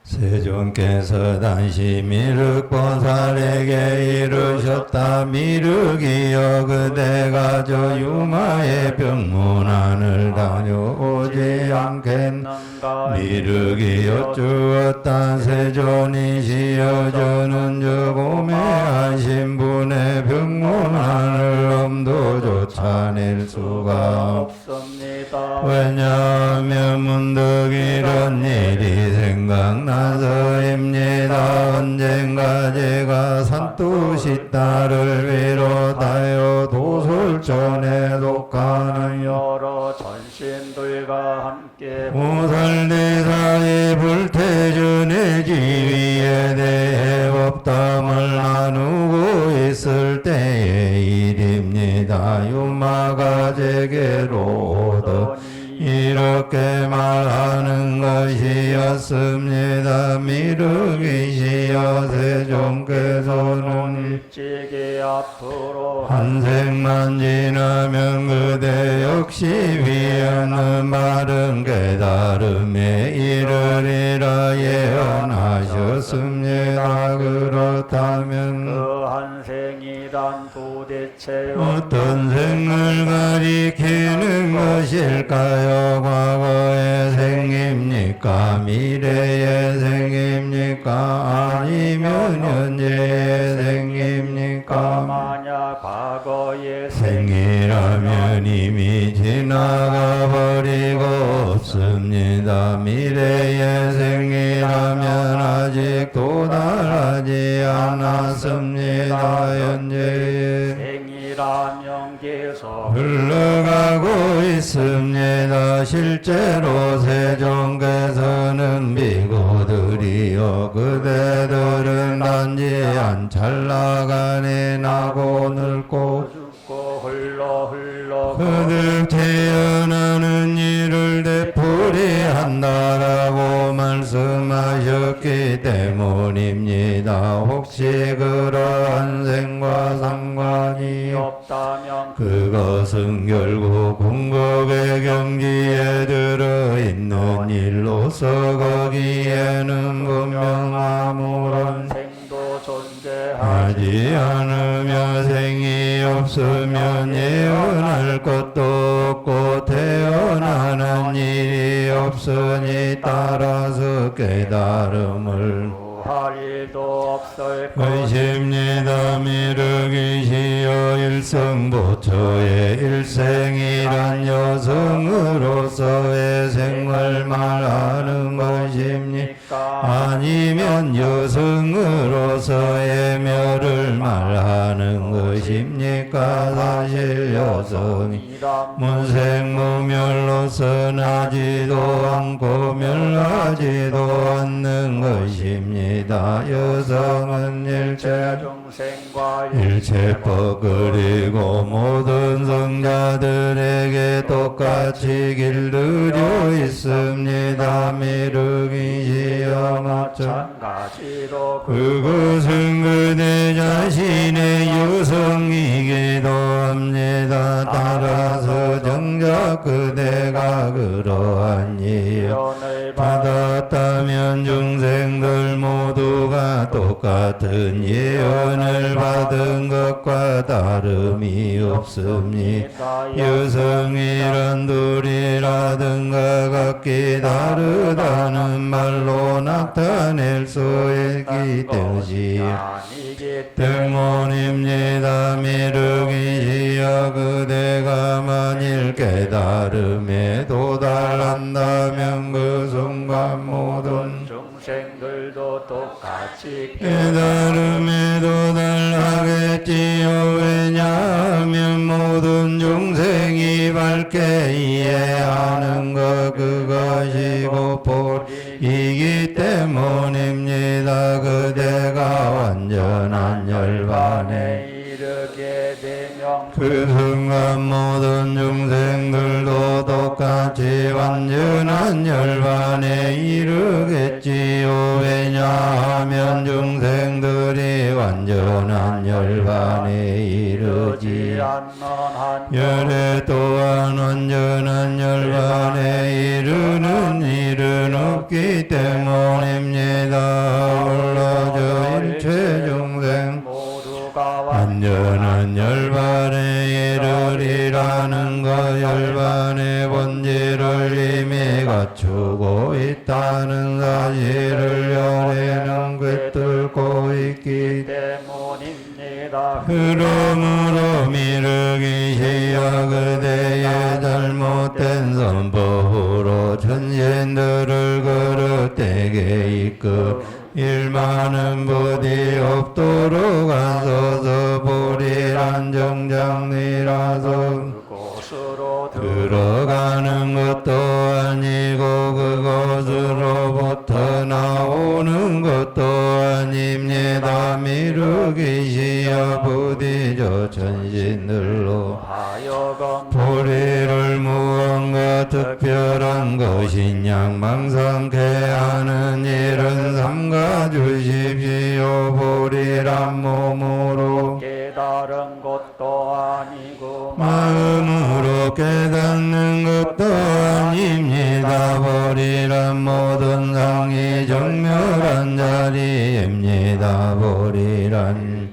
세존께서 단시 미륵보살에게 이르셨다. 미륵이여, 그대가 저 유마의 병문안을 다녀오지 않겠는가. 미륵이 여쭈었다. 세존이시여, 저는 저 고매하신 분의 병문안을 엄두조차 낼 수가 없습니다. 왜냐하면 문득 이런 일이 생각나서입니다. 언젠가 제가 산뚜시다를 비롯하여 도솔전에 독하는 여러 전신들과 함께 보살대사의 불태전의 지위에 대해 법담을 나누고 있을 때의 일입니다. 유마가 제게로 오더니 이렇게 말하는 것이었습니다. 미륵이시여, 세존께서는 일찍이 앞으로 한 생만 지나면 그대 역시 위에는 바른 깨달음에 이르리라 예언하셨습니다. 그렇다면 그 한 생이란 도대체 어떤 생을 가리키는 것일까요? 과거에 생깁니까? 미래에 생깁니까? 아니면 현재에 생깁니까? 만약 과거에 생이라면 이미 지나가 버리고 없습니다. 미래에 생이라면 아직 도달하지 않았습니다. 현재에 생이라면 계속 흘러가고 있습니다. 실제로 세존께서는 비구들이여, 그대들은 단지 한 찰나간에 나고 늙고 죽고 흘러 그들 태어나는 일을 되풀이한다라고 말씀하셨기 때문입니다. 혹시 그러한 생과 상관이 없다면 그것은 결국 궁극의 경지에 들어있는 일로서 거기에는 분명 아무런 생도 존재하지 않으며 생이 없으면 예언할 것도 없고 태어나는 일이 없으니 따라서 깨달음을 할 일도 없을 것입니다. 미륵이시여, 일성부처의 일생이란 여성으로서의 생을 말하는 것입니까? 아니면 여성으로서의 멸을 말하는 것입니까? 사실 여성이 문생무멸로서 나지도 않고 멸하지도 않는 것입니다. 여성은 일체 중생과 일체법 그리고 모든 성자들에게 똑같이 길들여 있습니다. 미륵이시여, 마찬가지로 그것은 그대 자신의 여성이기도 합니다. 따라서 정작 그대가 그러한 예언을 받았다면 중생들 모두가 똑같은 예언을 받은 것과 다름이 없습니다. 여성이란 둘이라든가 각기 다르다는 말로 나타낼 수 있기 때문입니다. 미륵이시여, 그대가 만일 깨달음에 도달한다면 그 순간 모든 중생들도 똑같이 깨달음에 도달하겠지요. 왜냐하면 모든 중생이 밝게 이해하는 것 그것이고 이기 때문입니다. 그대가 완전한 열반에 이르게 되면 그 순간 모든 중생들도 똑같이 완전한 열반에 이르겠지요. 왜냐하면 중생들이 완전한 열반에 이르지 열애 또한 완전한 열반에 이르는 일은 없기 때문입니다. 올라져 일체 중생 완전한 열반에 이르리라는 것 열반의 본질을 이미 갖추고 있다는 사실을 열애는 꿰뚫고 있기 때문입니다. 그러므로 미륵이시여 그대의 잘못된 선법으로 천신들을 그릇되게 이끌 일만은 부디 없도록 하소서. 보리란 정장리라서 들어가는 것도 아니고 그것으로부터 나오는 것도 아닙니다. 미륵이시여 부디 저 천신들로 보리를 무언가 특별한 것인 양망상케 하는 일은 삼가 주십시오. 보리란 몸으로 깨달은 것도 아니고 마음으로 깨닫는 것도 아닙니다. 보리란 모든 상이 정멸한 자리입니다. 보리란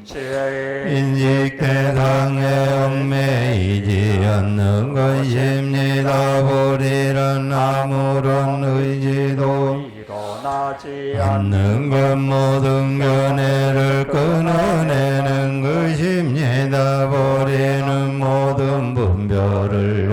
인식 대상에 얽매이지 않는 것입니다. 보리란 아무런 의지도 일어나지 않는 것 모든 견해를 끊어내는 것입니다. 보리는 모든 분별을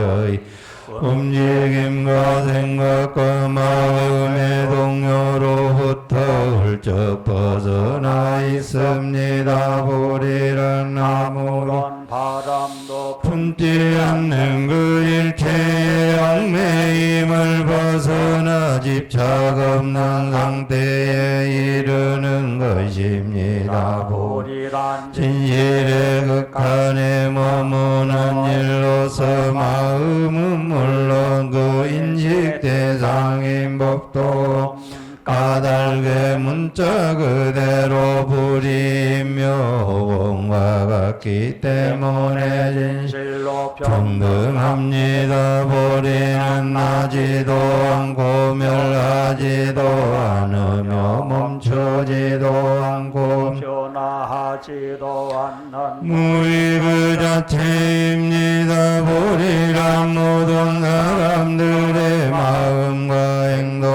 움직임과 생각과 마음의 동요로부터 훌쩍 벗어나 있습니다. 보리란 아무런 바람도 품지 않는 그 일체의 얽매임을 벗어나 집착 없는 상태에 이르는 것입니다. 보리란 진실의 극한에 머무는 일로서 마음은 물론 그 인식 대상인 법도 까닭의 문자 그대로 불이며 공과 같기 때문에 진실로 평등합니다. 보리는 나지도 않고 멸하지도 않으며 멈추지도 않고 변화하지도 않는 무의 그 자체입니다. 보리란 모든 사람들의 마음과 행동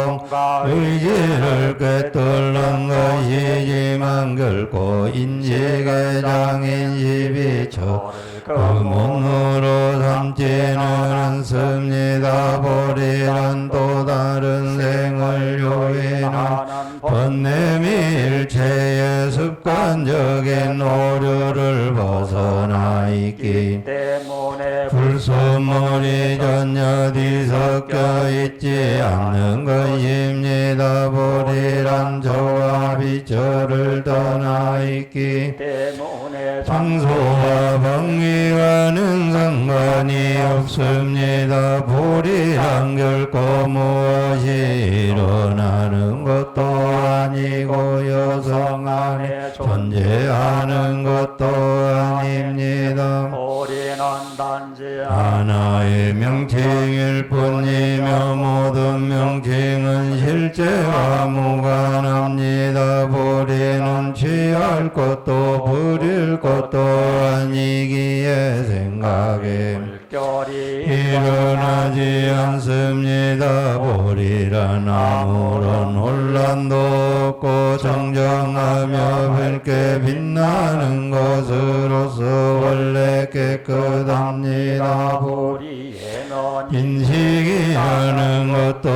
의지를 꿰뚫는 것이지만 결코 인식의 장인십이 그 몸으로 삼지는 않습니다. 보리란 또 다른 생을 요인은 번뇌미 일체의 습관적인 오류를 벗어나 있기 때문에 불소물이 전혀 뒤섞여 있지 않는 것입니다. 보리란 저와 비저를 떠나 있기 때문에 장소와 방위와는 상관이 없습니다. 보리란 결코 무엇이 일어나는 것도 아니고 여성 안에 존재하는 것도 아닙니다. 보리는 단지 하나의 명칭일 뿐이며 모든 명칭은 실제와 무관합니다. 보리는 취할 것도 부릴 것도 아니기에 생각에 결이 일어나지 않습니다. 보리란 아무런 혼란도 없고 정정하며 밝게 빛나는 것으로서 원래 깨끗합니다. 보리에는 인식이 하는 것도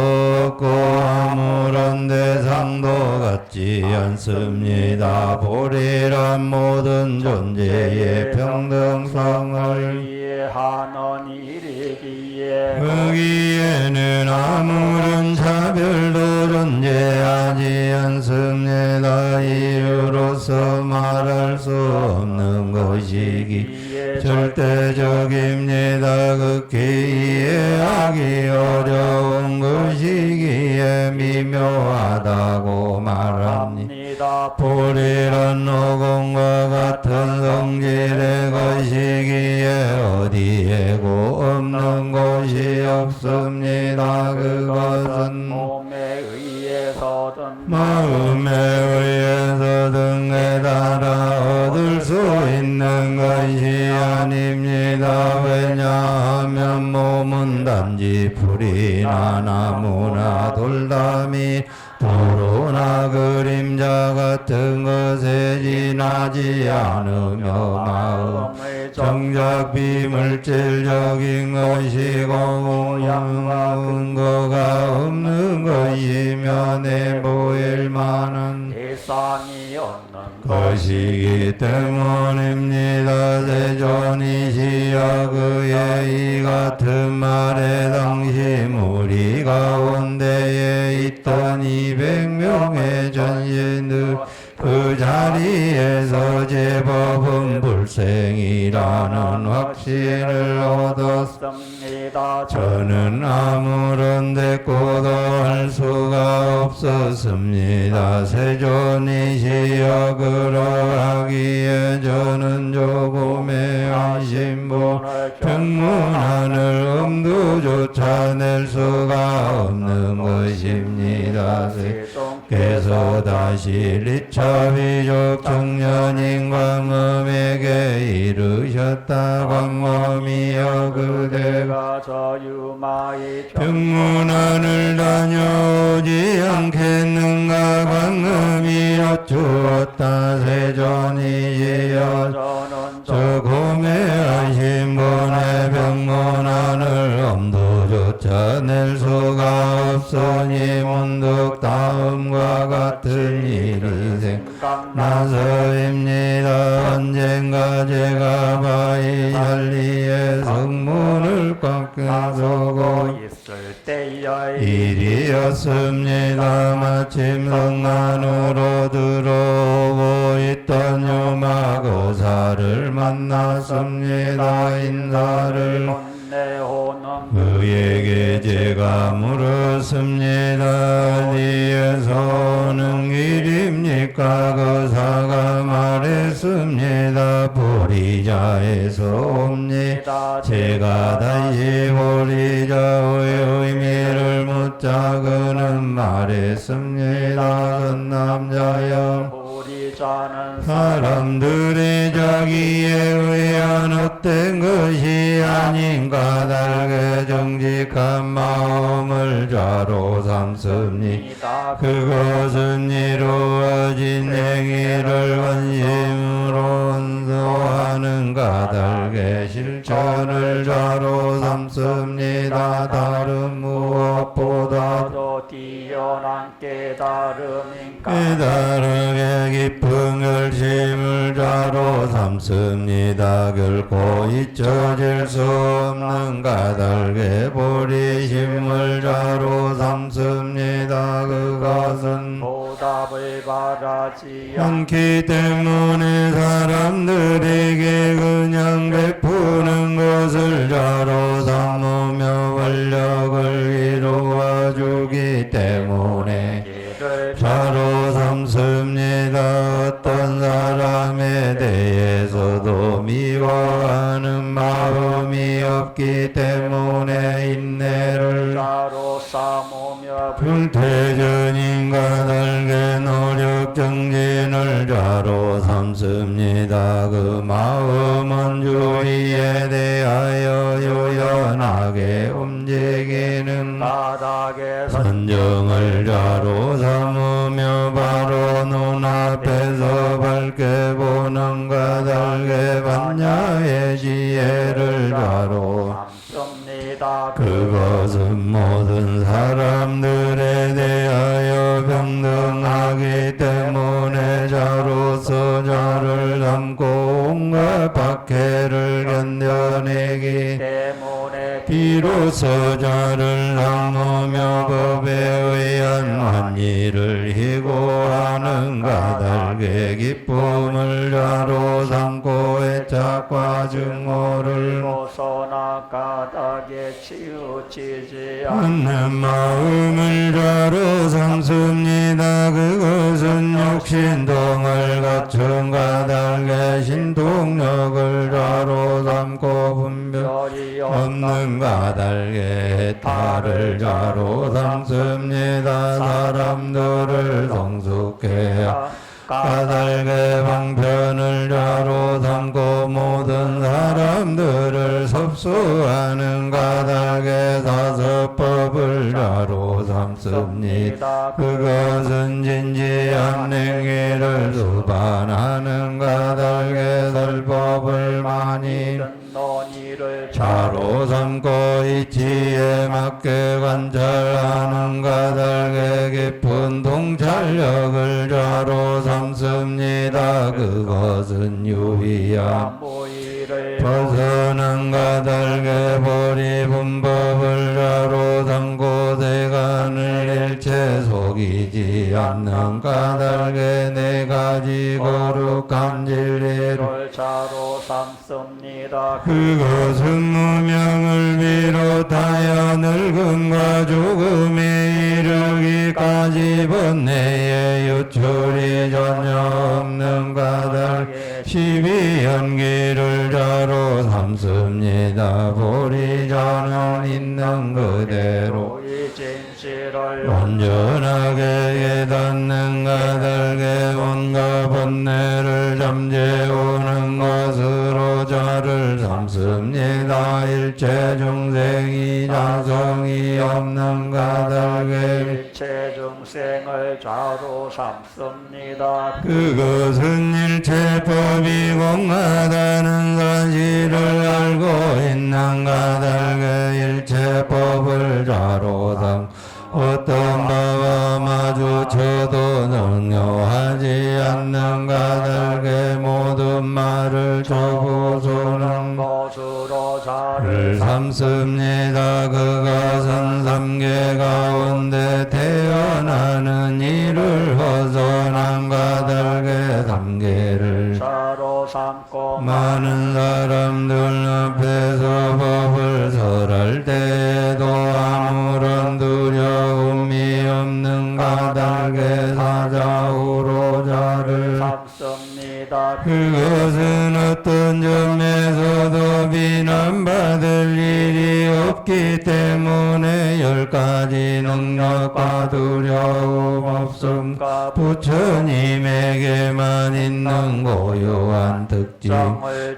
없고 아무런 대상도 갖지 않습니다. 보리란 모든 존재의 평등성을 이해하는 일이기에 거기에는 아무런 차별도 존재하지 않습니다. 이유로서 말할 수 없는 것이기 절대적입니다. 극히 이해하기 어려운 것이기에 미묘하다고 말합니다. 합니다. 불이란 노공과 같은 성질의 것이기에 어디에고 없는 곳이 없습니다. 그것은 몸에 의해서든 마음에 의해서든 깨달아 얻을 수 있는 것이 아닙니다. 왜냐하면 몸은 단지 풀이나 나무나 돌담이 도로나 그림자 같은 것에 지나지 않으며 마음 정작 비물질적인 것이고 근거가 없는 것이며 내보일 만한 대상이 없는 것이기 때문입니다. 세존이시여 그의 이 같은 말에 당시 무리 가운데에 있던 200명의 전신들 그 자리에서 제법은 불생이라는 확신을 얻었습니다. 저는 아무런 대꾸도 할 수가 없었습니다. 세존이시여 그러하기에 저는 조금의 안심보 평문안을 엄두조차 낼 수가 없는 것입니다. 그래서 다시 리차비족 청년인 광음에게 이르셨다. 광음이여 그대가 저 유마의 평문안을 다녀오지 않겠는가. 광음이 여쭈었다. 세존이시여 저는 저 고매하신 분의 병문안을 엄두조차 낼 수가 없으니 문득 다음과 같은 일이 생각나서입니다. 언젠가 제가 바위 잔리에 성문을 꽉 껴서고 있을 때의 일이었습니다. 마침 성안으로 들어오고 있던 유마고사를 만났습니다. 인사를 내오는 그에게 제가 물었습니다. 어디에서 오는 길입니까? 거사가 말했습니다. 보리자에서 옵니다. 제가 다시 보리자의 의미를 묻자 그는 말했습니다. 그 남자여 보리자는 사람들이 자기에 의한 헛된 것이 아닌 까닭에 정직한 마음을 좌로 삼습니다. 그것은 이루어진 행위를 원심으로 은소하는 까닭에 실천을 좌로 삼습니다. 다른 무엇보다도 뛰어난 깨달음인가 깨달음의 깊은 결심을 좌로 삼습니다. 결코 잊혀질 수 없는 까닭에 보리심을 좌로 삼습니다. 그것은 보답을 바라지 않기 때문에 사람들에게 그냥 베푸는 것을 좌로 삼으며 권력을 이루어 주기 때문에 않기를 좌로 삼습니다. 어떤 사람에 대해서도 미워하는 마음이 없기 때문에 인내를 자로 삼으며 불태전인가 달게 노력 정진을 좌로 삼습니다. 그 마음은 주의에 대하여 유연하게 움직이는 바닥에서 선정을 좌로 삼으며 바로 눈앞에서 밝게 보는 까닭에 반야의 지혜를 좌로 삼습니다. 그것은 모든 사람들에 대하여 평등하기 때문에 자로서 자를 삼고 온갖 박해를 견뎌내기 때문에 비로소 자를 삼으며 법에 의한 환희를 희고하는 까닭의 기쁨을 자로 삼고 애착과 증오를 벗어나 까닭에 치우치지 없는 마음을 자로 삼습니다. 그것은 육신동을 갖춘 까닭에 신동력을 자로 삼고 분별 별이 없는 까닭에 해탈을 자로 삼습니다. 사람들을 성숙해야 까닭의 방편을 자로 삼고 모든 사람들을 섭수하는 까닭의 사서법을 자로 삼습니다. 그것은 진지한 행위를 수반하는 까닭의 설법을 많이 논의를 자로 삼고 이치에 맞게 관찰하는 까닭의 깊은 통찰력을 자로 삼습니다. 그것은 유의함 무의를 벗어난 까닭의 보리분법을 자로 삼고 대간을 일체 속이지 않는 까닭의 네 가지 거룩한 진리를 자로 삼습니다. 그것은 무명을 비롯하여 늙음과 죽음에 이르기까지 번뇌의 유출이 전혀 없는 까닭 12연기를 자로 삼습니다. 보리자는 있는 그대로 이 진실을 온전하게 깨닫는 까닭의 온갖 번뇌를 잠재우는 것으로 자를 삼습니다. 일체 중생이 자성이 없는 까닭의 일체 중생을 자로 삼습니다. 그것은 일체법이 공하다는 사실을 알고 있는 까닭의 일체법을 자로 삼 어떤 바와 마주쳐도 능력하지 않는 까닭의 모든 말을 조고소는 것으로 를 자를 삼습니다. 그것은 삼계 가운데 태어나는 이를 벗어난 까닭의 삼계를 자로 삼고 많은 사람들 앞에서 법을 설할 때에도 아무런 두려움이 없는 까닭의 사자후로 자를 삼습니다. 그것은 어떤 점에서도 비난받을 일이 없기 때문에 10가지 능력과 두려움 없음 부처님에게만 있는 고유한 특징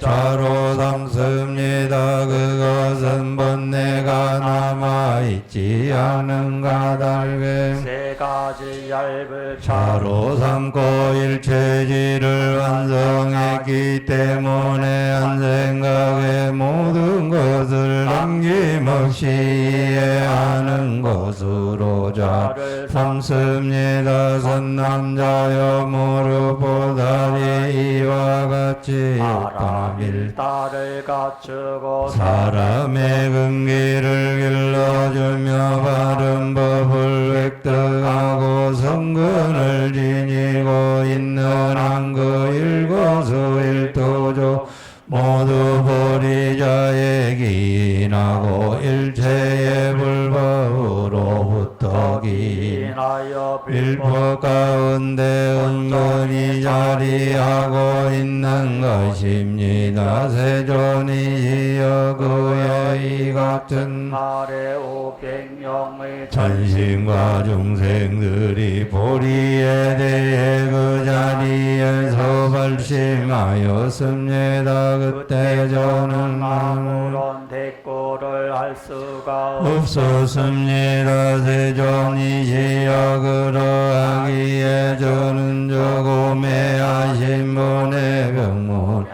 자로 삼습니다. 그것은 번뇌가 남아있지 않은 까닭에 세 가지 얇을 자로 삼고 일체지를 완성했기 때문에 한 생각에 모든 것을 남김없이 이해하는 것으로 자를 삼습니다. 선남자여 무릎 보살이 이와 같이 까밀 딸을 갖추고 사람의 근기를 길러주며 바른 법을 획득하고 성근을 지니고 있는 한그 일거수일투조 모두 보리자에 기인하고 일체의 불법으로부터 기인 인하여 일법 가운데 은근히 자리하고 있는 것입니다. 세존이시여 그의 이 같은 아래 500명의 전신과 중생들이 보리에 대해 그 자리에서 발심하였습니다. 그때 저는 아무런 대꾸를 할 수가 없었습니다. 세존이시여 그러하기에 저는 조금의 하신 분의 병문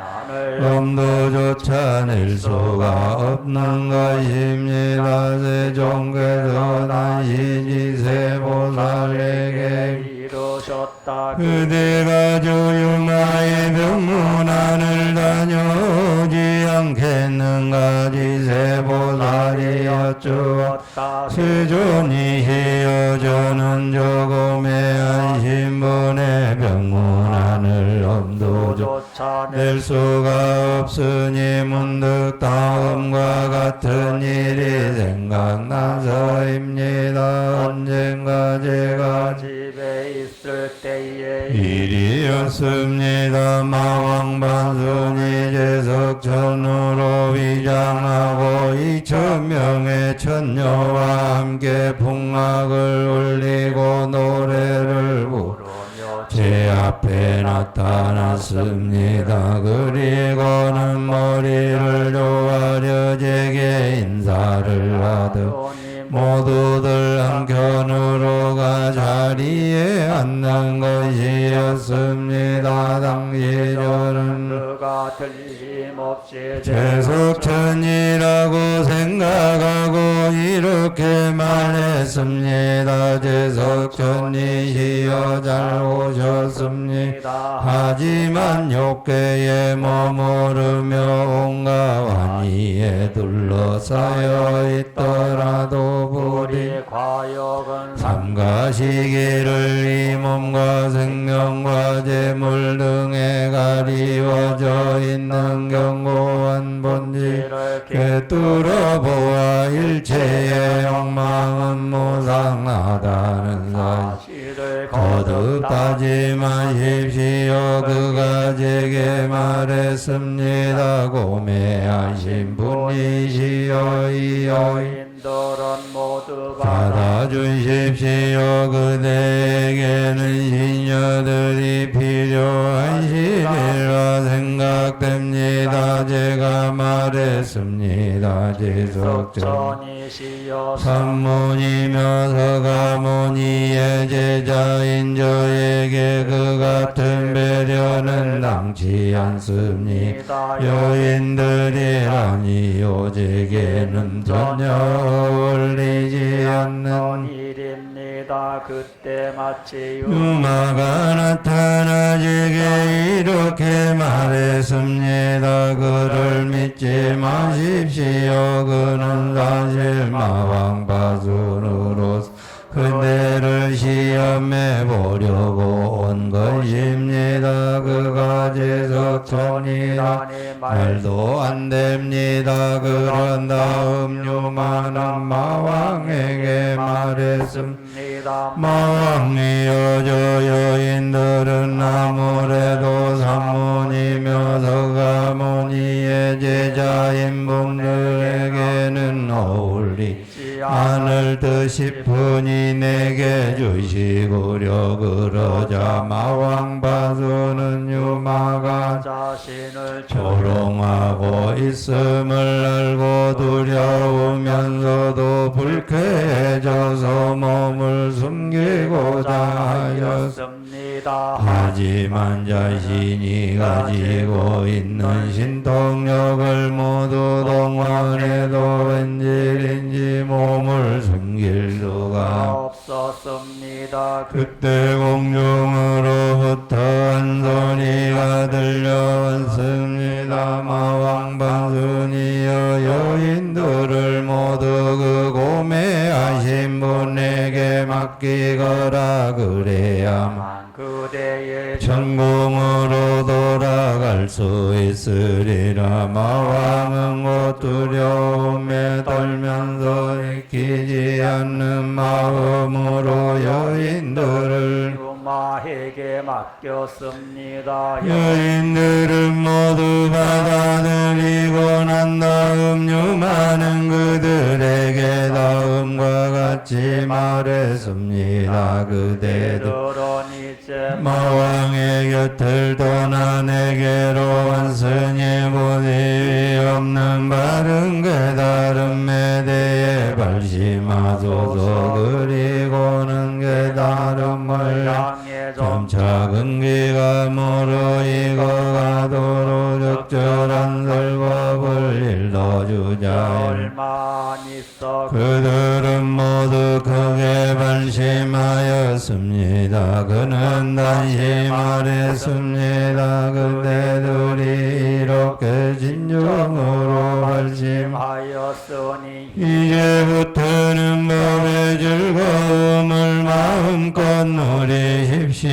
엄도조차 낼 수가 없는 것입니다. 세종께서 다시 지세보살에게 이루셨다. 그대가 조용하의 병문안을 다녀오지 않겠는가. 지세보살이 여쭈었다. 세존이시여 저는 조금의 안신분의 병문안을 엄도조 낼 수가 없으니 문득 다음과 같은 일이 생각나서입니다. 언젠가 제가 집에 있을 때에 일이었습니다. 마왕반순이 제석천으로 위장하고 2,000명의 천녀와 함께 풍악을 울리고 노래를 부르며 제 앞에 나타났습니다. 그리고는 머리를 조아려 제게 인사를 하듯 모두들 한켠으로가 자리에 앉는 것이었습니다. 당시 저는 그가 틀림없이 제석천이라고 생각하고 이렇게 말했습니다. 제석천이시여 잘 오셨습니다. 하지만 욕계에 머무르며 온갖 환희에 둘러싸여 있더라도 우리 과욕은 삼가시기를 이 몸과 생명과 재물 등에 가리워져 있는 견고한 본질을 꿰뚫어 보아 일체의 욕망은 무상하다는 사실을 거듭 따지 마십시오. 그가 제게 말했습니다. 고매하신 분이시여 이 여인들은 모두 받아주십시오. 그대에게는 시녀들이 필요하시리라 생각됩니다. 제가 말했습니다. 제석천 석천이시여 산문이며 서가모니의 제자인 저에게 그 같은 배려는 당치 않습니다. 여인들이라니요 제게는 전혀 어울리지 않는 일입니다. 그때 마치 유마가 나타나 제게 이렇게 말했습니다. 그를 믿지 마십시오. 그는 사실 마왕바순으로서 그대를 시험해 보려고 온 것입니다. 그가 제석천이라 말도 안 됩니다. 그런 다음 유마는 마왕에게 말했습니다. 마왕이여 저 여인들은 아무래도 산문이며 서가모니의 제자인 분들에게는 어울리지 않을 듯 싶으니 내게 주시구려. 그러자 마왕바수는 유마가 자신을 조롱하고 있음을 알고 두려우면서도 불쾌해져서 몸을 숨기고자 하였습니다. 하지만 자신이 가지고 있는 신통력을 모두 동원해도 웬일인지 몸을 숨길 수가 없었습니다. 그때 공중으로부터 한 소리가 들려왔습니다. 마왕반순이여 여인들을 모두 그 고매하신 분에게 맡기거라. 그래야만 그대의 천궁으로 돌아갈 수 있으리라. 마왕은 곧 두려움에 떨면서 익히지 않는 마음으로 여인들을 유마에게 맡겼습니다. 여인들은 모두 받아들이고 난 다음 유마는 그들에게 다음과 같이 말했습니다. 그대들 마왕의 곁을 떠나 내게로 왔으니 보지 없는 바른 깨달음에 대해 발심하소서. 그리고는 깨달음을 점차 근기가 무르익어가도록 적절한 설법을 일러주자. 그들은 모두 크게 발심하였습니다. 그는 다시 말했습니다. 그대들이 이렇게 진정으로 발심하였으니 이제부터는 법의 즐거움을 마음껏 누리십시오.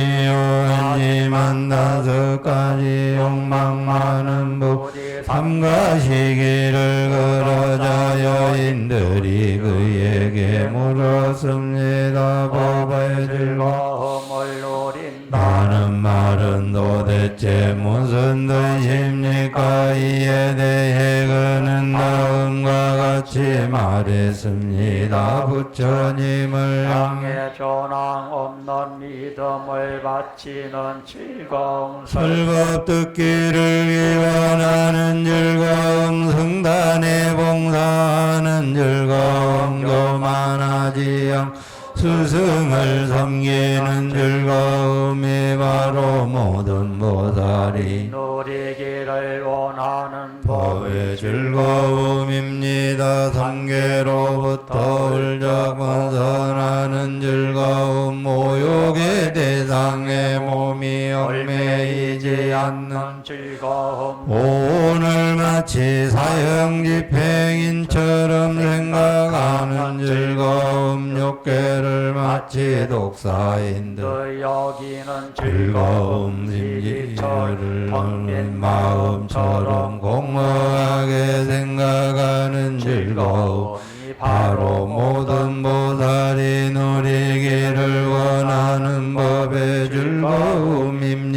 부처님 다섯 가지 욕망 많은 부 삼가시기를 그러자 여인들이 그에게 물었습니다. 법의 즐거움을 누린다. 하는 말은 도대체 무슨 뜻입니까? 이에 대해 그는 다음과 같이 말했습니다. 부처님을 땅에 조항 없는 믿음을 바치는 즐거움 설법 듣기를 기원하는 즐거움, 성단에 봉사하는 즐거움, 교만하지 않 스승을 섬기는 즐거움이 바로 모든 보살이 누리기를 원하는 법의 즐거움입니다. 삼계로부터 울적 벗어나는 즐거움, 모욕의 대상에 몸이 얽매이지 않는 즐거움 오늘 마치 사형집행인처럼 생각하는 즐거움, 욕계를 마치 독사인 듯 그 여기는 즐거움, 심지를 얻는 마음처럼 공허하게 생각하는 즐거움, 바로 모든 보살이 누리기를 원하는 법의 즐거움입니다.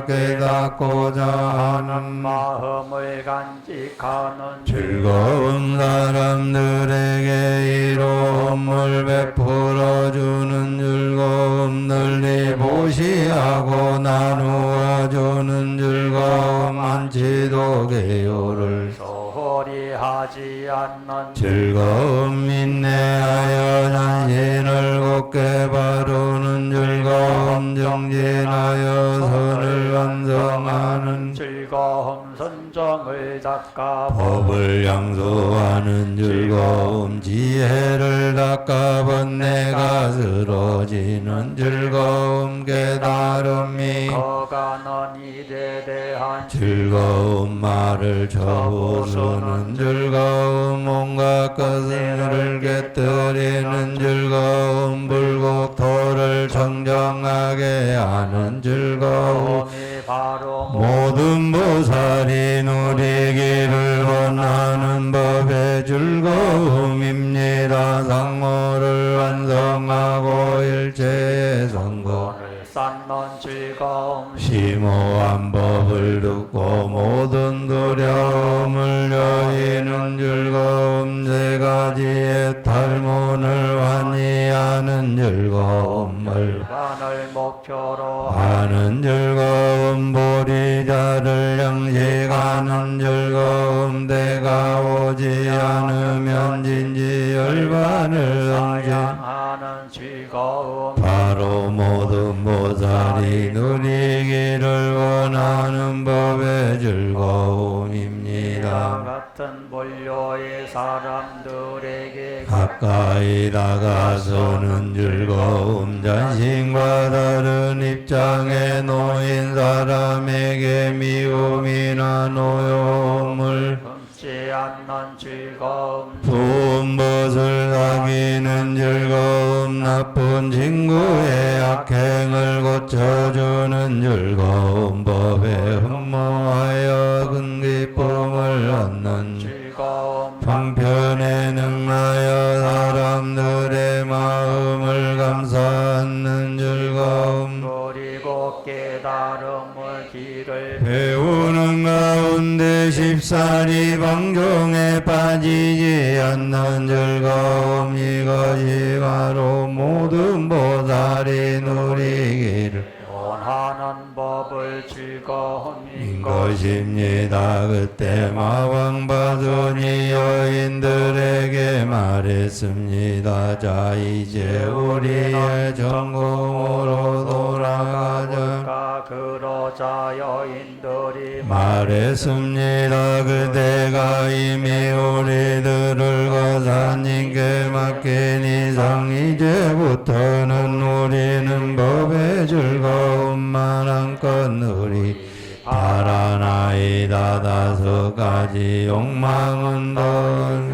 깨닫고자 하는 마음을 간직하는 즐거운 사람들에게 이로움을 베풀어주는 즐거움, 널리 보시하고 나누어주는 즐거움, 한치도 개요를 소홀히 하지 않는 즐거움, 인내하여 자신을 굳게 바르는 즐거움, 정진하여 선을 완성하는 즐거움 선정을 닦아 법을 양수하는 즐거움, 지혜를 닦아 번뇌가 쓰러지는 즐거움, 깨달음이 거가는 일에 대한 즐거움, 말을 저부수는 즐거움, 온갖 것을 깨뜨리는 즐거움, 불국토를 청정하게 하는 즐거움, 즐거움이 바로 모든 보살이 누리기를 원하는 법의 즐거움입니다. 상호를 완성하고 일체의 성공, 모를 쌓는 즐거움 심오한 법을 듣고 모든 두려움을 여의는 즐거움, 세 가지의 탈문을 환희하는 즐거움을 간을 목표로 하는 즐거움, 보리자를 양식하는 즐거움, 때가 오지 않으면 진지 열반을 던진 사양하는 즐거움 바로 모든 보살이 누리기를 원하는 법의 이와 즐거움입니다. 같은 본료의 사람들에게 가까이 다가서는 즐거움, 자신과 다른 입장에 놓인 사람에게 미움이나 노여움을 금치 않는 즐거움 좋은 것을 사귀는 즐거움, 나쁜 친구의 악행을 고쳐주는 즐거움, 법에 흠모하여 큰 기쁨을 얻는 즐거움 방편에 능하여 사람들의 마음을 감싸는 즐거움, 그리고 깨달음의 길을 배우는 가운데 쉽사리 방종에 빠지지 않는 즐거움, 이것이 바로 모든 보살이 누리기를 원하는 법을 즐거움인 것입니다. 그때 마왕바손이 여인들에게 말했습니다. 자, 이제 우리의 전공으로 돌아가자. 그러자 여인들이 말했습니다. 그대가 이미 우리들을 거사님께 맡긴 이상 이제부터는 우리는 법의 즐거움만 한껏 누리 바라나이다. 다섯 가지 욕망은 더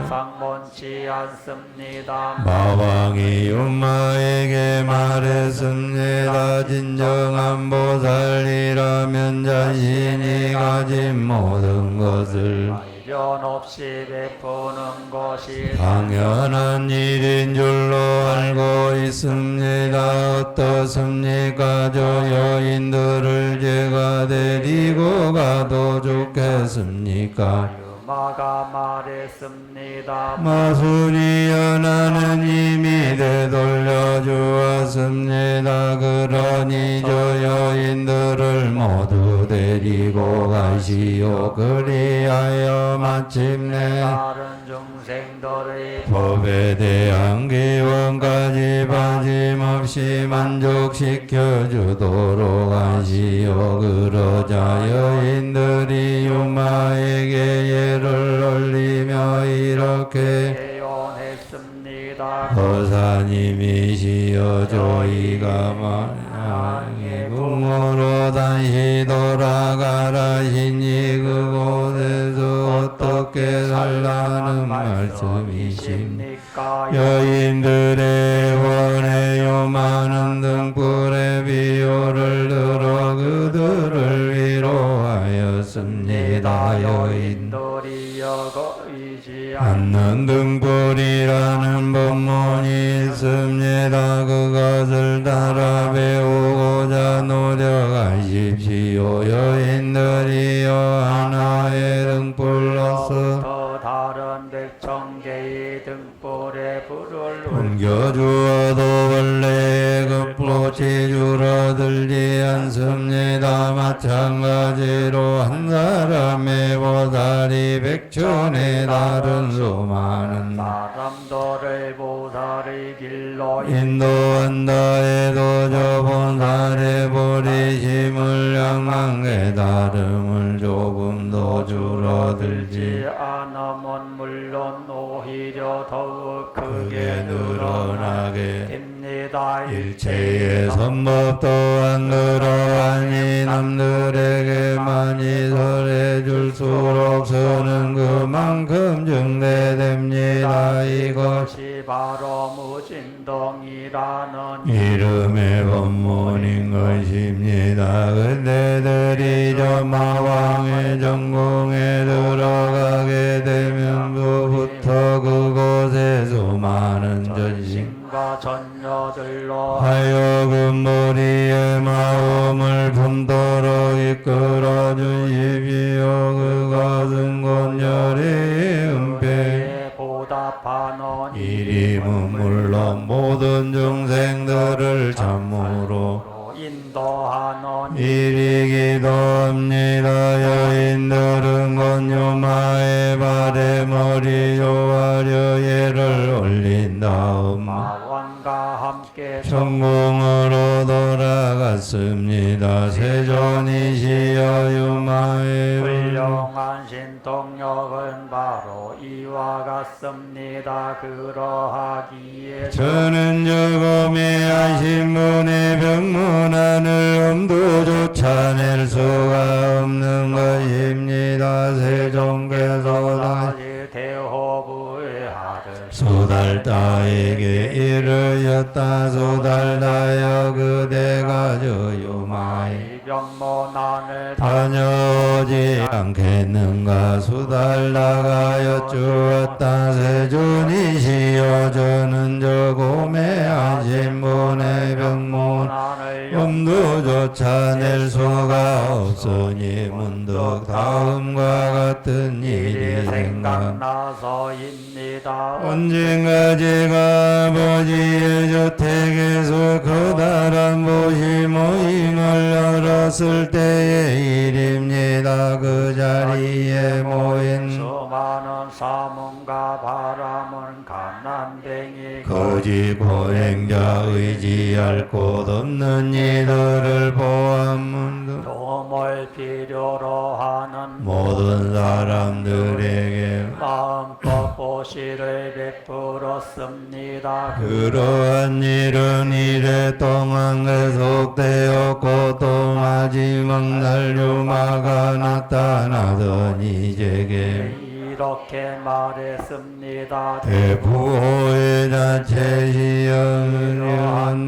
상문치 않습니다. 마왕이 윤마에게 말했습니다. 진정한 보살이라면 자신이 가진 모든 것을 미련 없이 베푸는 것이 당연한 일인 줄로 알고 있습니다. 어떻습니까? 저 여인들을 제가 데리고 가도 좋겠습니까? 유마가 말했습니다. 마술이여 나는 이미 되돌려 주었습니다. 그러니 저 여인들을 모두 데리고 가시오. 그리하여 마침내 다른 중생들의 법에 대한 기원까지 빠짐없이 만족시켜 주도록 하시오. 그러자 여인들이 유마에게 예를 올리며 이렇게 예언했습니다. 거사님이시여 저희가 만약에 궁으로 다시 돌아가라시니 그곳에서 어떻게 살라는 말씀이십니까? 여인들의 원해요 많은 등불의 비유를 들어 그들을 위로하였습니다. 여인들이 여거이지 않는 등불이라는 법문이 있습니다. 그것을 따라 배우고자 노력하십시오. 여인들이여 하나의 등불로서 더 다른 백천개의 등불에 불을 옮겨주어도 원래 그 꽃이 줄어들지 않습니다. 마찬가지로 한 사람의 보살이 백천의 다른 수많은 사람들을 보살의 길로 인도한다 해도 저 보살의 버리심을 향한 깨달음을 조금 더 줄어들지 않으면 물론 오히려 더욱 크게 늘어나게 됩니다. 일체의 선법 또한 그러하니 남들에게 많이 설해줄수록 선은 그만큼 증대됩니다. 이것이 바로 무진동이라는 이름의 법문인 것입니다. 그대들이 저 마왕의 전공에 들어가게 되면부터 그곳에 수많은 전신 과 전녀들로 하여금 우리의 마음을 품도록 이끌어 주십시오. 그것은 곤열의 은폐 보답하는 이름은 물론 모든 중생들을 참으로 인도하는 일이기도 합니다. 여인들은 건유마의 발에 머리 조아려 예를 올린 다음 마왕과 함께 천궁으로 돌아갔습니다. 세존이시여 유마의 훌륭한 신통력은 바로 이와 같습니다. 그러하기에 저는 저금에 하신 분의 병문안을 엄두조차 낼 수가 없는 것입니다. 세종께서 다시 대호부의 아들 수달다에게 이르였다. 수달다여 그대가 저 유마에 병문안을 다녀오지 않겠는가. 수달다가 여쭈었다. 세존이시여 저는 저 고매하신 분의 병문 엄두조차 낼 수가 없으니 문득 다음과 같은 일이 생각나서입니다. 언젠가 제가 아버지의 저택에서 커다란 보시 모임을 열었을 때의 일입니다. 그 자리에 모인 수많은 사문과 바람은 가난뱅이 거짓 고행자 의지할 곳 없는 이들을 보았문득 도움을 필요로 하는 모든 사람들에게 마음껏 보시를 베풀었습니다. 그러한 일은 이랫동안 계속되었고 또 마지막 날 유마가 나타나더니 제게 이렇게 말했습니다. 대부호의 자체시연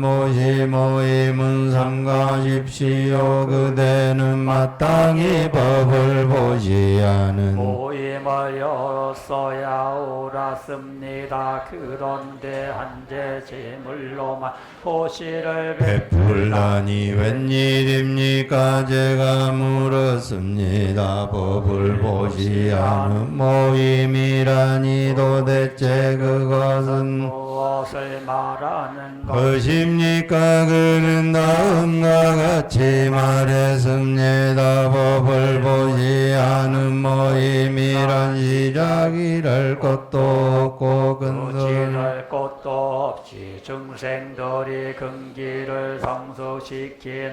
모시 모임은 삼가십시오. 그대는 마땅히 법을 보시하는 모임을 열었어야 옳았습니다. 그런데 한제 제물로만 보시를 베풀다니 웬일입니까? 제가 물었습니다. 법을 보시하는 모임이라니 도대체 그것은 무엇을 말하는 것입니까? 그는 다음과 같이 말했습니다. 법을 보시하는 모임이란 시작이랄 것도 없고 근설 지를 것도 없이 중생들이 근기를 성숙시키는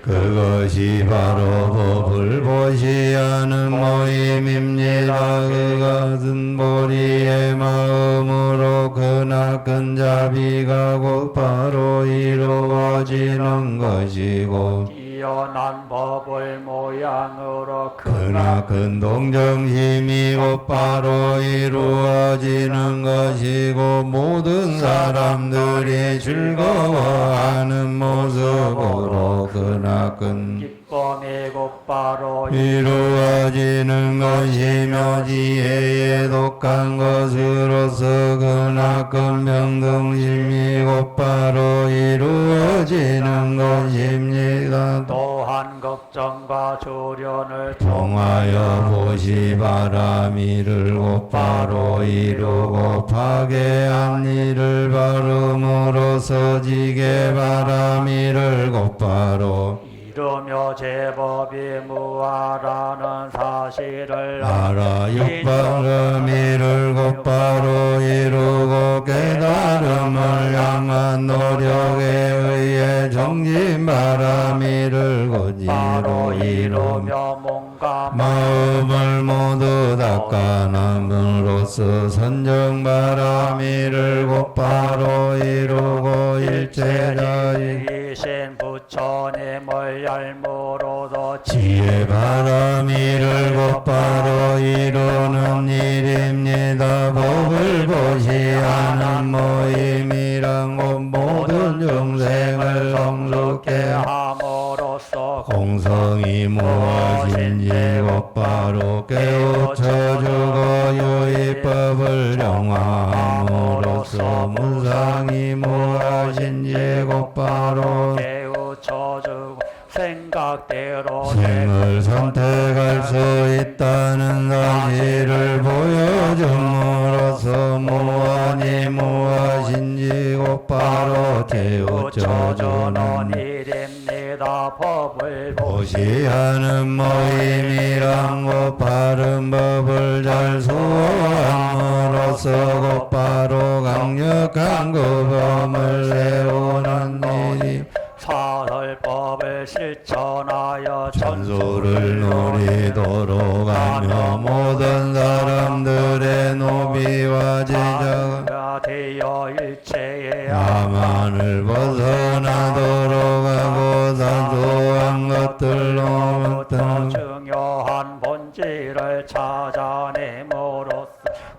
그것이 바로 법을 보시하는 모임입니다. 그것은 보리의 마음으로 크나큰 자비가 곧바로 이루어지는 것이고 뛰어난 법을 모양으로 크나큰 동정심이 곧바로 이루어지는 것이고 모든 사람들이 즐거워하는 모습으로 크나큰 기쁨이 곧바로 이루어지는 것이며 지혜에 독한 것으로서 크나큰 평등심이 곧바로 이루어지는 것입니다. 또한 걱정과 조련을 통하여 보시 바람이를 곧바로 이루고 파괴한 일을 바름으로써 지게 바람이를 곧바로 이루며 제법이 무하라는 사실을 알아 육바람이를 곧바로 이루고 깨달음을 향한 노력에 의해 정진 바람이를 바로 곧이로 이루며 이루며 뭔가 마음을 모두 닦아남으로써 선정 바람이를 곧바로 이루고 일체자의 이신 부처님을 열무로도 지혜 바람이를 곧바로 이루는 일입니다. 법을 보시하는 모임이란 곧 모든 중생을 성숙해 함으로써 공성이 무엇인지 곧바로 깨우쳐주고 유의법을 정화함으로써 무상이 무엇인지 곧바로 깨우쳐주고 생각대로 생을 선택할 수 있다는 사실을 보여줌으로써 무언이 무엇인지 곧바로 깨우쳐주는 깨우쳐주는 일입니다. 법을 보시하는 모임이란 곧 바른 법을 잘 수호함으로써 곧바로 강력한 그 법을 세우는 일이 사설법을 실천하여 천소를 누리도록 하며 모든 사람들의 노비와 제자가 가 되어 일체의 야만을 벗어나도록 하고 사소한 것들로 더 중요한 본질을 찾아내므로써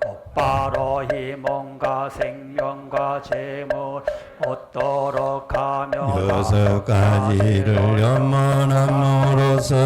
곧바로 힘과 생명과 재물 얻도록 하며 여섯 가지를 연문함으로써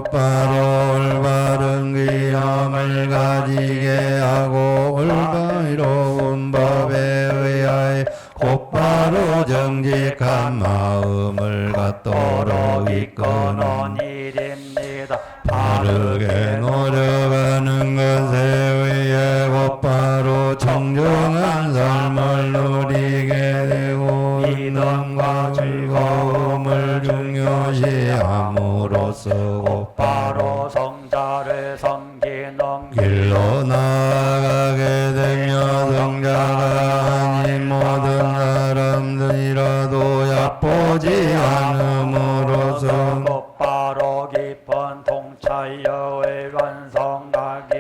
곧바로 올바른 귀함을 가지게 하고 올바로운 법에 의하여 곧바로 정직한 마음을 갖도록 이끄는 일입니다. 바르게 노력하는 것에 의해 곧바로 청정한 삶을 누리게 되고 믿음과 즐거움을 중요시함으로써 곧바로 성자를 섬기는 길로 나아가게 되며 성자가 아닌 모든 사람들이라도 얕보지 않음으로써 곧바로 깊은 통찰력을 완성하기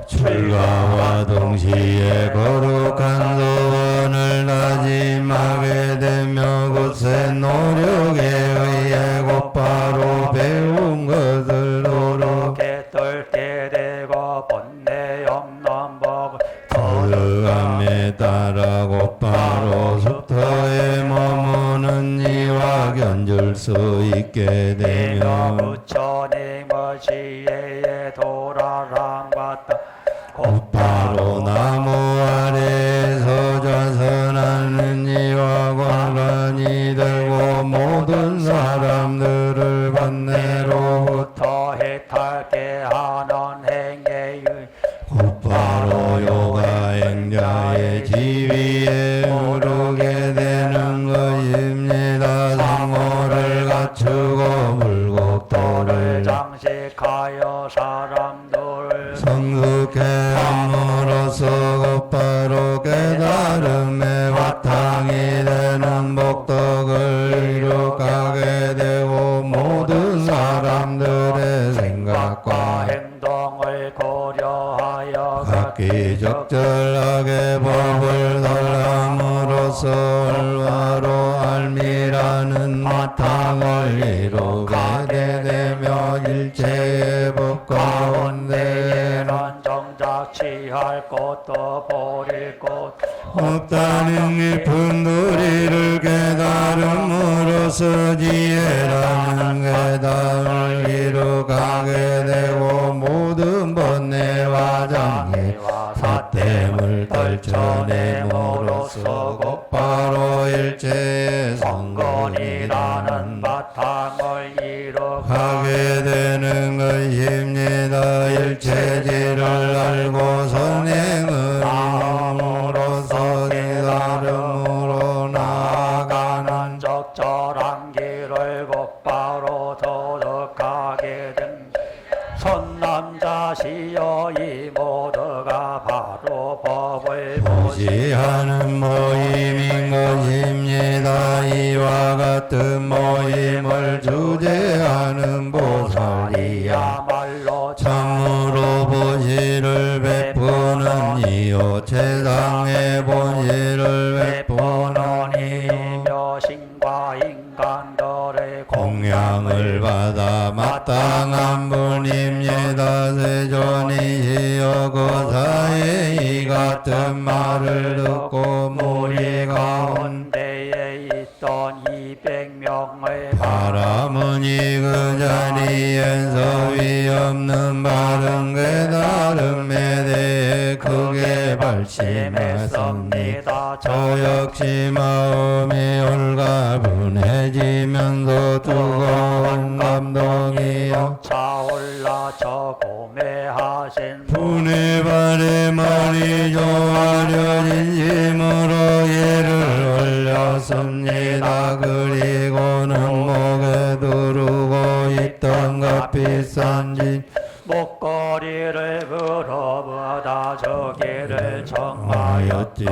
출가와 동시에 거룩한 소원을 다짐하게 되며 굳세 노력에 의해 곧바로 배운 것을 노력 깨떨 때 있게 되며 부처님의 지혜에 도라랑 받다 곧바로 나무 아래에서 좌선하는 이와 권한이 들고 모든 사람들을 번뇌로부터 해탈게 하는 행위의 곧바로 요가행자의 지위에 오르게 되는 것입니다. 상호를 갖추고 물곡도를 장식하여 사람들을 성숙해 함으로써 곧바로 깨달음의 바탕이 되는 복덕을 이룩하게 되고 모든 사람들의 생각과 행동을 고려하여 각기 적절하게 법을 설함으로써 얼마로 알미라는 바탕을 이루게 되며 일체의 법 가운데에는 가운데에는 정작 취할 것도 버릴 것 없다는 깊은 도리를 깨달음으로써 지혜라는 깨달음을 이룩하게 되고 모든 번뇌와 장애 사tem을 떨쳐내므로써 곧바로 일체의 성건이라는 성건이라는 바탕을 이룩하게 하게 되는 것입니다. 일체지를 알고 선행을 이름으로써 깨달음으로 나아가는 적절한 길을 곧바로 도덕하게 된 선남자시여 이 모두가 바로 법을 보시하는 모임인 것입니다. 이와 같은 모임을 주재하는 보살이야 보살이야말로 참으로 보시를 베푸는 이요 세상의 본시를 베푸는 이요 이며 신과 인간들의 공양을 받아 마땅한 분입니다. 세존이시여 고사의 이 같은 말을 듣고 무리 가운데 가운데에 있던 200명의 바라문이 그 자리에서 위없는 바른 깨달음에 대해 크게 발심했습니다. 저 역시 마음이 홀가분해지면서 뜨거운 감동이요 차올라 저 고매하신 분의 발에 머리 조아려 진심으로 예를 올렸습니다. 그리고는 목에 두르고 있던 값비싼 진 목걸이를 물어보다 저기를 하였지.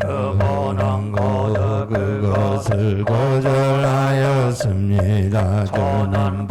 그분은 거듭 그것을 거절하였습니다. 저는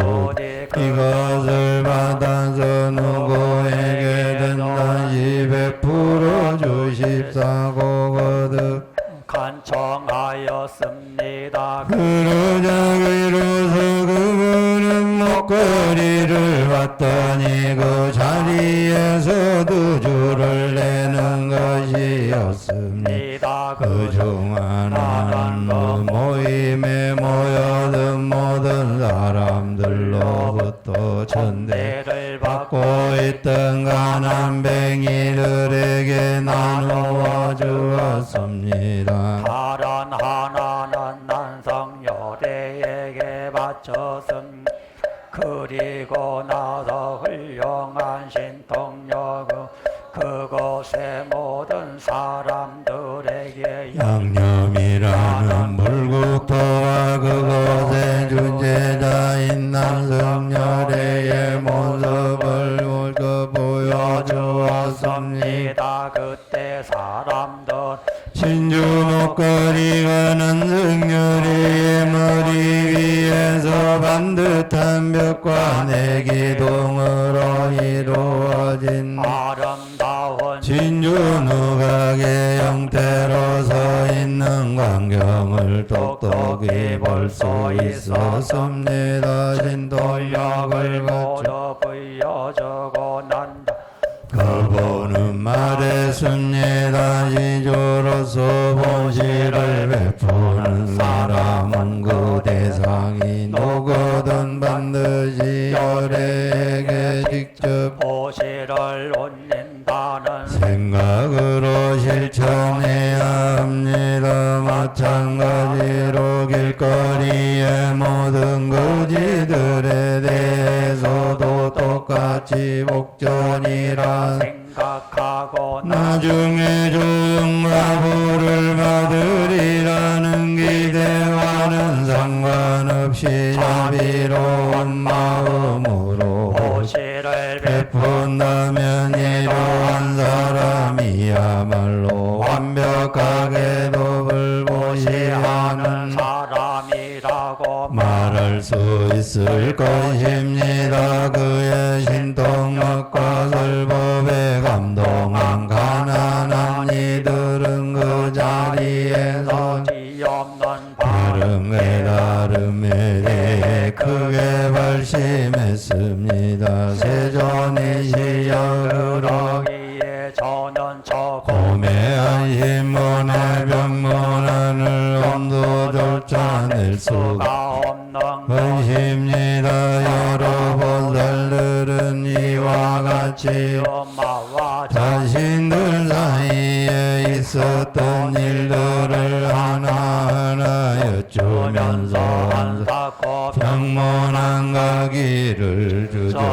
이것을 받아서 누구에게든 다시 베풀어 주십사고 거듭 간청하였습니다. 그러자 비로소 그분은 목걸이를 받더니 그 자리에서도 줄을 내는 것이었습니다. 그중 하나는 그 모임에 모여든 모든 사람들로부터 천대를 받고 있던 가난뱅이들에게 나누어 주었습니다. 다른 하나는 난성여대에게 바쳤음. 그리고 나서 훌륭한 신통력을 그곳의 모든 사람들에게 양념이라는 물국토와 그곳의 주제자인 남성열애의 모습을 옳게 보여주었습니다. 그때 사람들 진주 목걸이가 난승열애의 머리 위에서 반듯한 벽과 내기둥으로 이루어진 아름다운 진주 누각의 형태로 서 있는 광경을 똑똑히 볼 수 있었습니다. 신도력을 갖춰 보여주고 난다. 그분은 말했습니다. 지조로서 본시를 베푸는 사람은 그 대상이 누구든 듯이 열에게 직접 보시를 올린다는 생각으로 실천해야 합니다. 마찬가지로 길거리의 모든 거지들에 대해서도 똑같이 복전이라 생각하고 나중에 조용과 보를 받으리라는 기대와는 상관없이 자비로운 마음으로 보시를 베푼다면 이러한 사람이야말로 완벽하게 법을 보시하는 사람이라고 말할 수 있을 것입니다. 그의 신통력과 설법에 감동한 가난한 이들은 그 자리에서 없는 다름에 다름에 대해 크게 발심했습니다. 세존의 시력으로 그러기에 저는 저 고매한 신문의 병문안을 엄두조차 낼 수가 수가 없는 것입니다. 여러 보살들은 이와 같이 엄마와 자신들 사이에 있었던 일들을 하나하나 여쭈면서 한사코 병문안 가기를 주저하였다.